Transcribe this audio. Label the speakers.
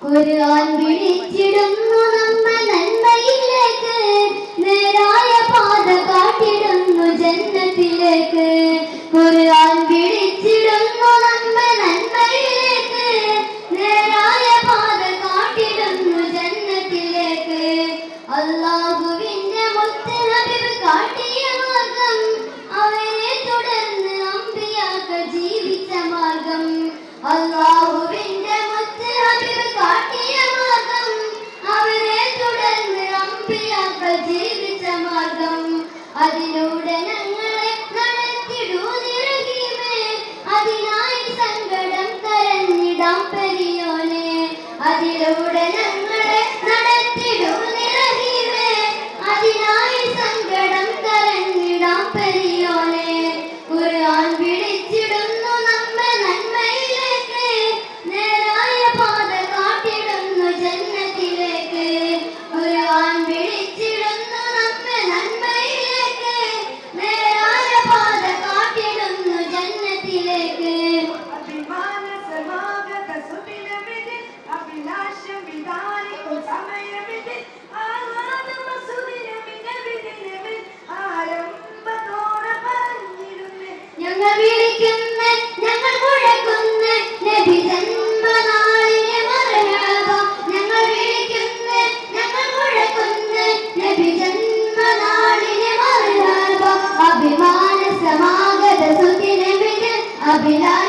Speaker 1: ഖുർആൻ വിളിച്ചിടുന്നു നമ്മെ നന്മയിലേക്ക്, നേരായ പാത കാട്ടിടുന്നു ജന്നത്തിലേക്ക്. ഖുർആൻ വിളിച്ചിടുന്നു നമ്മെ നന്മയിലേക്ക്, നേരായ പാത കാട്ടിടുന്നു ജന്നത്തിലേക്ക്. അല്ലാഹുവിന്റെ മുത്ത് ഹബീബ് കാട്ടിയ മാർഗം, അവരെ തുടർന്ന് അമ്പിയാക്കൾ ജീവിച്ച മാർഗം. അല്ലാഹുവിന്റെ മുത്ത് ഹബീബ് കാട്ടിയ മാർഗം, അവരെ തുടർന്ന് അമ്പിയാക്കൾ ജീവിച്ച മാർഗം. അതിലൂടെ ഞങ്ങളെ നടത്തിടൂ നിറഹീമേ, അതിനായി സങ്കടം കരഞ്ഞിടാം പെരിയോനെ. അതിലൂടെ ഞങ്ങളെ നടത്തിടൂ നിറഹീമേ, അതിനായി സങ്കടം കരഞ്ഞിടാം പെരിയോനെ. ഖുർആൻ വിളിച്ചിടുന്നു നമ്മെ നന്മയിലേക്ക്, നേരായ പാത കാട്ടിടുന്നു ജന്നത്തിലേക്ക്. ഖുർആൻ വിളിച്ചിടുന്നു നമ്മെ നന്മയിലേക്ക്, നേരായ പാത കാട്ടിടുന്നു ജന്നത്തിലേക്ക്. ഞങ്ങൾ വിളിക്കുന്ന, ഞങ്ങൾ മുഴക്കുന്ന നബി ജന്മനാളിനെ മർഹബ. ഞങ്ങൾ വിളിക്കുന്ന, ഞങ്ങൾ മുഴക്കുന്ന നബി ജന്മനാളിനെ മർഹബ. അഭിമാന സമാഗത സുദിനമിത് അഭിലാഷ